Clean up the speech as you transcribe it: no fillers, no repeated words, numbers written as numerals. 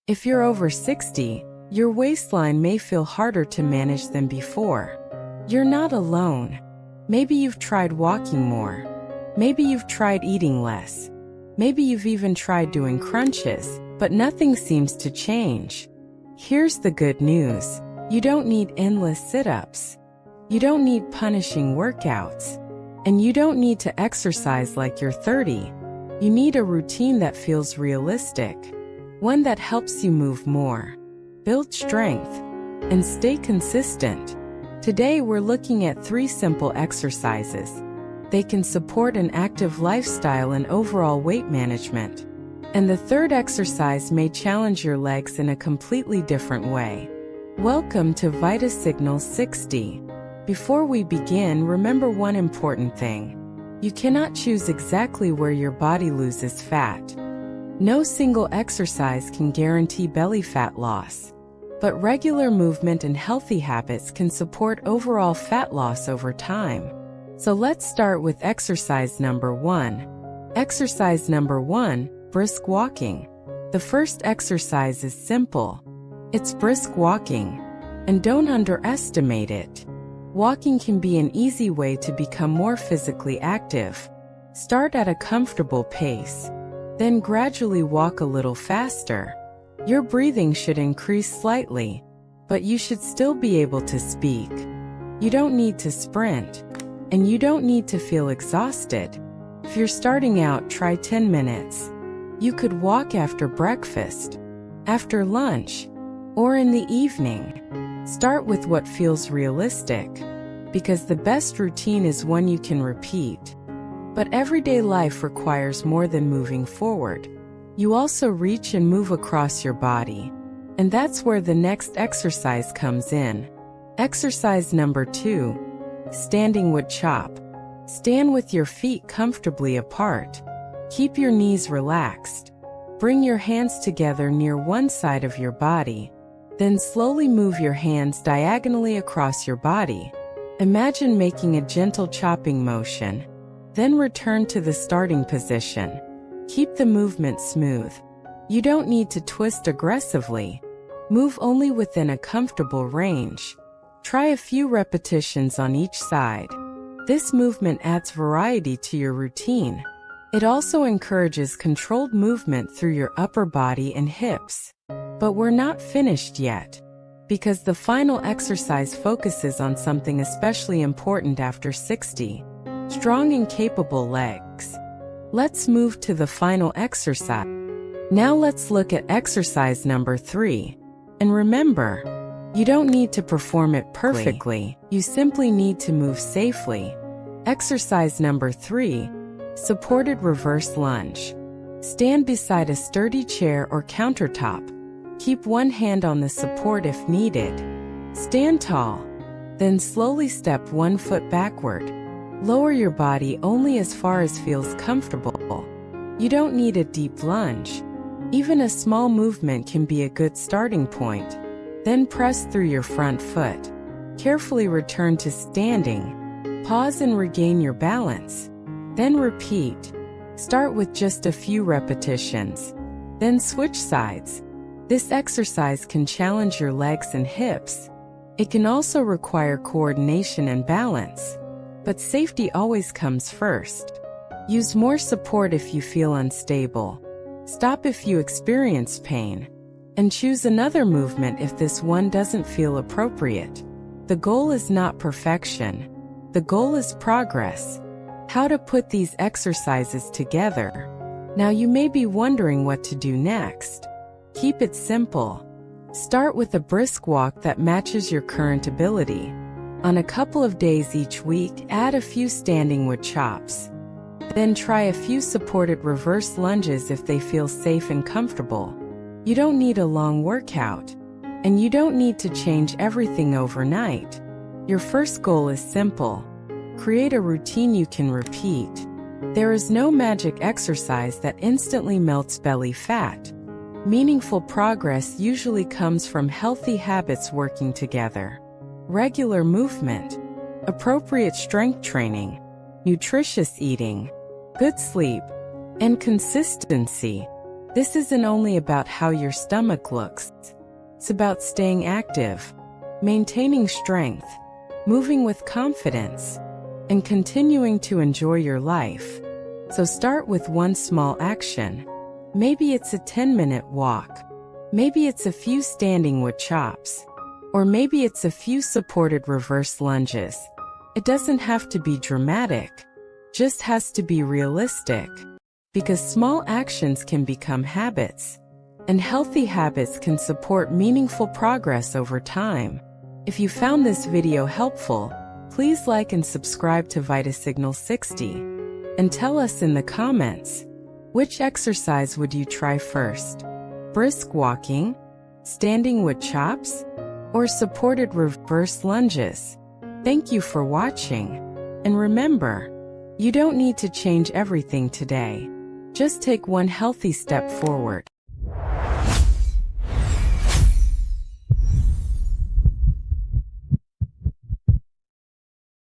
If you're over 60, your waistline may feel harder to manage than before. You're not alone. Maybe you've tried walking more. Maybe you've tried eating less. Maybe you've even tried doing crunches, but nothing seems to change. Here's the good news. You don't need endless sit-ups. You don't need punishing workouts. And you don't need to exercise like you're 30. You need a routine that feels realistic. One that helps you move more, build strength, and stay consistent. Today we're looking at 3 simple exercises. They can support an active lifestyle and overall weight management. And the 3rd exercise may challenge your legs in a completely different way. Welcome to VitaSignal 60. Before we begin, remember one important thing. You cannot choose exactly where your body loses fat. No single exercise can guarantee belly fat loss. But regular movement and healthy habits can support overall fat loss over time. So let's start with exercise number 1. Exercise number 1, brisk walking. The first exercise is simple. It's brisk walking. And don't underestimate it. Walking can be an easy way to become more physically active. Start at a comfortable pace. Then gradually walk a little faster. Your breathing should increase slightly, but you should still be able to speak. You don't need to sprint, and you don't need to feel exhausted. If you're starting out, try 10 minutes. You could walk after breakfast, after lunch, or in the evening. Start with what feels realistic, because the best routine is one you can repeat. But everyday life requires more than moving forward. You also reach and move across your body. And that's where the next exercise comes in. Exercise number 2, standing wood chop. Stand with your feet comfortably apart. Keep your knees relaxed. Bring your hands together near one side of your body. Then slowly move your hands diagonally across your body. Imagine making a gentle chopping motion. Then return to the starting position. Keep the movement smooth. You don't need to twist aggressively. Move only within a comfortable range. Try a few repetitions on each side. This movement adds variety to your routine. It also encourages controlled movement through your upper body and hips. But we're not finished yet, because the final exercise focuses on something especially important after 60. Strong and capable legs. Let's move to the final exercise. Now let's look at exercise number 3. And remember, you don't need to perform it perfectly. You simply need to move safely. Exercise number 3, supported reverse lunge. Stand beside a sturdy chair or countertop. Keep one hand on the support if needed. Stand tall. Then slowly step one foot backward. Lower your body only as far as feels comfortable. You don't need a deep lunge. Even a small movement can be a good starting point. Then press through your front foot. Carefully return to standing. Pause and regain your balance. Then repeat. Start with just a few repetitions. Then switch sides. This exercise can challenge your legs and hips. It can also require coordination and balance. But safety always comes first. Use more support if you feel unstable. Stop if you experience pain. And choose another movement if this one doesn't feel appropriate. The goal is not perfection. The goal is progress. How to put these exercises together. Now you may be wondering what to do next. Keep it simple. Start with a brisk walk that matches your current ability. On a couple of days each week, add a few standing wood chops. Then try a few supported reverse lunges if they feel safe and comfortable. You don't need a long workout. And you don't need to change everything overnight. Your first goal is simple. Create a routine you can repeat. There is no magic exercise that instantly melts belly fat. Meaningful progress usually comes from healthy habits working together. Regular movement, appropriate strength training, nutritious eating, good sleep, and consistency. This isn't only about how your stomach looks. It's about staying active, maintaining strength, moving with confidence, and continuing to enjoy your life. So start with one small action. Maybe it's a 10-minute walk. Maybe it's a few standing wood chops. Or maybe it's a few supported reverse lunges. It doesn't have to be dramatic, just has to be realistic. Because small actions can become habits, and healthy habits can support meaningful progress over time. If you found this video helpful, please like and subscribe to VitaSignal 60. And tell us in the comments, which exercise would you try first? Brisk walking, standing wood chops, or supported reverse lunges? Thank you for watching. And remember, you don't need to change everything today. Just take one healthy step forward.